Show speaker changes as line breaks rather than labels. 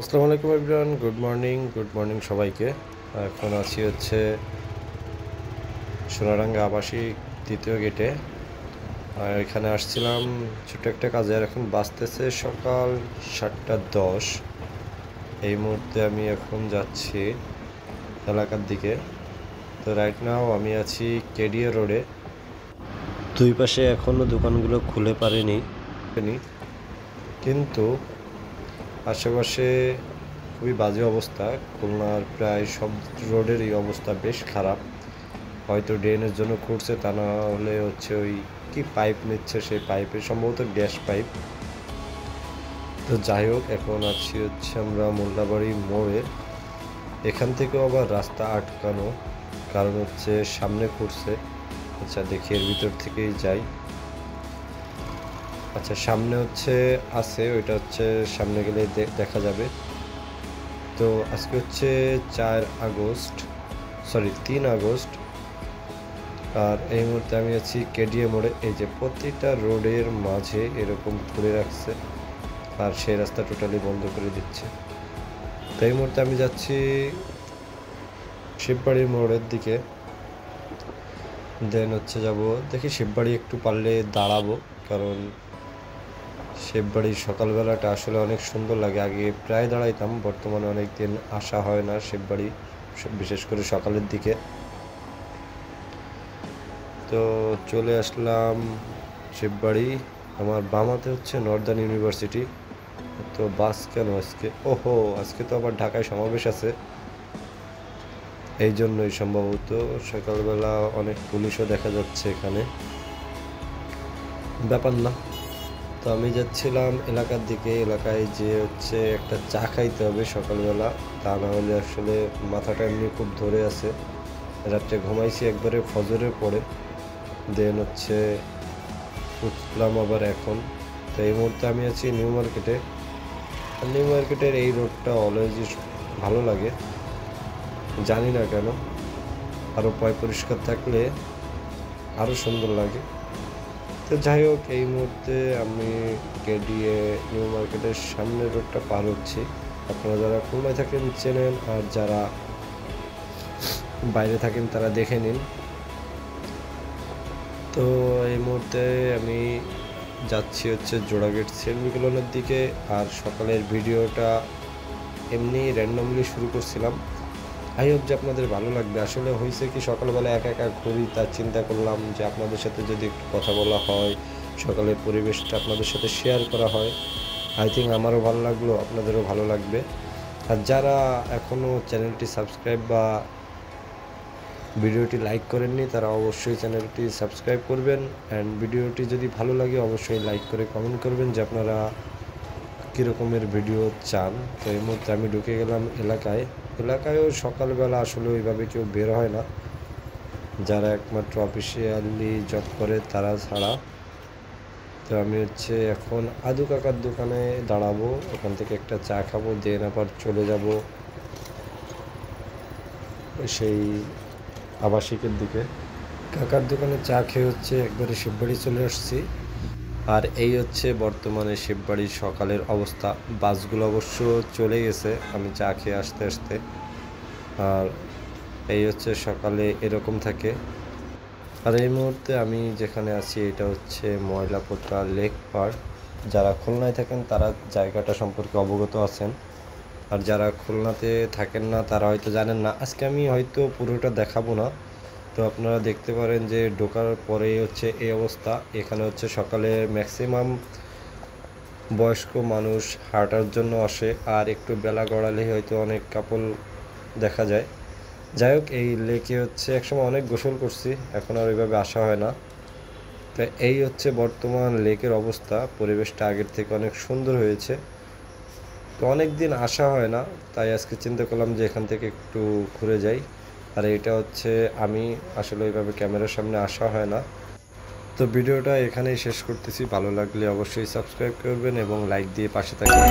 আসসালামু আলাইকুম everyone, good morning সবাইকে। এখন আছি হচ্ছে সোনারাঙ্গা আবাসিক দ্বিতীয় গেটে। এখানে আসছিলাম ছোট্ট একটা কাজে। আর এখন বাজতেছে সকাল 7:10। এই মুহূর্তে আমি এখন যাচ্ছি এলাকার দিকে। তো রাইট নাও আমি আছি কেডিএ রোডে। দুই পাশে এখনও দোকানগুলো খুলে পারেনি, কিন্তু আশেপাশে খুবই বাজে অবস্থা। খুলনার প্রায় সব রোডেরই অবস্থা বেশ খারাপ। হয়তো ড্রেনের জন্য করছে, তা না হলে হচ্ছে ওই কি পাইপ নিচ্ছে, সেই পাইপে সম্ভবত গ্যাস পাইপ। তো যাই হোক, এখন আছি হচ্ছে আমরা মোল্লাবাড়ি মোড়ে। এখান থেকেও আবার রাস্তা আটকানো, কারণ হচ্ছে সামনে করছে। আচ্ছা দেখি এর ভিতর থেকেই যাই। আচ্ছা সামনে হচ্ছে আছে, ওইটা হচ্ছে সামনে গেলে দেখা যাবে। তো আজকে হচ্ছে 3 আগস্ট। আর এই মুহূর্তে আমি আছি কেডিএ মোড়ে। এই যে প্রতিটা রোডের মাঝে এরকম খুলে রাখছে, আর সেই রাস্তা টোটালি বন্ধ করে দিচ্ছে। তো এই মুহূর্তে আমি যাচ্ছি শিববাড়ির মোড়ের দিকে। দেন হচ্ছে যাব, দেখি শিববাড়ি একটু পারলে দাঁড়াবো, কারণ শিববাড়ির সকালবেলাটা আসলে অনেক সুন্দর লাগে। আগে প্রায় দাঁড়াইতাম, বর্তমানে অনেক দিন আসা হয় না শিববাড়ি, বিশেষ করে সকালের দিকে। তো চলে আসলাম শিববাড়ি। আমার বামাতে হচ্ছে নর্দার্ন ইউনিভার্সিটি। তো বাস কেন আজকে? ওহো, আজকে তো আবার ঢাকায় সমাবেশ আছে, এই জন্যই সম্ভবত সকালবেলা অনেক পুলিশও দেখা যাচ্ছে এখানে। ব্যাপার না। তো আমি যাচ্ছিলাম এলাকার দিকে। এলাকায় যে হচ্ছে একটা চা খাইতে হবে সকালবেলা, তা না হলে আসলে মাথাটা এমনি খুব ধরে আছে। রাত্রে ঘুমাইছি একবারে ফজরের পরে, দেন হচ্ছে উঠলাম আবার এখন। তো এই মুহূর্তে আমি আছি নিউ মার্কেটে। নিউ মার্কেটের এই রোডটা অলওয়েজই ভালো লাগে, জানি না কেন। আরও পরিষ্কার থাকলে আরও সুন্দর লাগে। তো যাই হোক, এই মুহূর্তে আমি কেডিএ নিউ মার্কেটের সামনের রোডটা পার হচ্ছি। আপনারা যারা খুলনায় থাকেন চেনেন, আর যারা বাইরে থাকেন তারা দেখে নিন। তো এই মুহূর্তে আমি যাচ্ছি হচ্ছে জোড়াগেট সেলমিগুলোনের দিকে। আর সকালের ভিডিওটা এমনি র্যান্ডমলি শুরু করছিলাম। আই হোপ যে আপনাদের ভালো লাগবে। আসলে হয়েছে কি, সকালবেলা একা একা ঘুরি, তার চিন্তা করলাম যে আপনাদের সাথে যদি একটু কথা বলা হয়, সকালের পরিবেশটা আপনাদের সাথে শেয়ার করা হয়, আই থিঙ্ক আমারও ভালো লাগলো, আপনাদেরও ভালো লাগবে। আর যারা এখনও চ্যানেলটি সাবস্ক্রাইব বা ভিডিওটি লাইক করেননি, তারা অবশ্যই চ্যানেলটি সাবস্ক্রাইব করবেন। অ্যান্ড ভিডিওটি যদি ভালো লাগে অবশ্যই লাইক করে কমেন্ট করবেন যে আপনারা কীরকমের ভিডিও চান। তো এই মুহূর্তে আমি ঢুকে গেলাম এলাকায়ও সকালবেলা আসলে ওইভাবে কেউ বের হয় না, যারা একমাত্র অফিসিয়ালি জব করে তারা ছাড়া। তো আমি হচ্ছে এখন আদু কাকার দোকানে দাঁড়াবো, ওখান থেকে একটা চা খাবো, দেন আবার চলে যাব সেই আবাসিকের দিকে। কাকার দোকানে চা খেয়ে হচ্ছে একবারে শিববাড়ি চলে আসছি। আর এই হচ্ছে বর্তমানে শিববাড়ির সকালের অবস্থা। বাসগুলো অবশ্য চলে গেছে আমি চা খেয়ে আসতে আসতে। আর এই হচ্ছে সকালে এরকম থাকে। আর এই মুহূর্তে আমি যেখানে আছি এটা হচ্ছে ময়লাপোতা লেক পার্ক। যারা খুলনায় থাকেন তারা জায়গাটা সম্পর্কে অবগত আছেন, আর যারা খুলনাতে থাকেন না তারা হয়তো জানেন না। আজকে আমি হয়তো পুরোটা দেখাবো না, তো আপনারা দেখতে পারেন যে ঢোকার পরেই হচ্ছে এই অবস্থা। এখানে হচ্ছে সকালে ম্যাক্সিমাম বয়স্ক মানুষ হাঁটার জন্য আসে, আর একটু বেলা গড়ালে হয়তো অনেক কাপল দেখা যায়। যাই হোক, এই লেকে হচ্ছে একসময় অনেক গোসল করছি, এখন আর ওইভাবে আসা হয় না। তো এই হচ্ছে বর্তমান লেকের অবস্থা। পরিবেশটা আগের থেকে অনেক সুন্দর হয়েছে। তো অনেক দিন আসা হয় না, তাই আজকে চিন্তা করলাম যে এখান থেকে একটু ঘুরে যাই। আর এটা হচ্ছে, আমি আসলে ওইভাবে ক্যামেরার সামনে আসা হয় না। তো ভিডিওটা এখানেই শেষ করতেছি। ভালো লাগলে অবশ্যই সাবস্ক্রাইব করবেন এবং লাইক দিয়ে পাশে থাকবেন।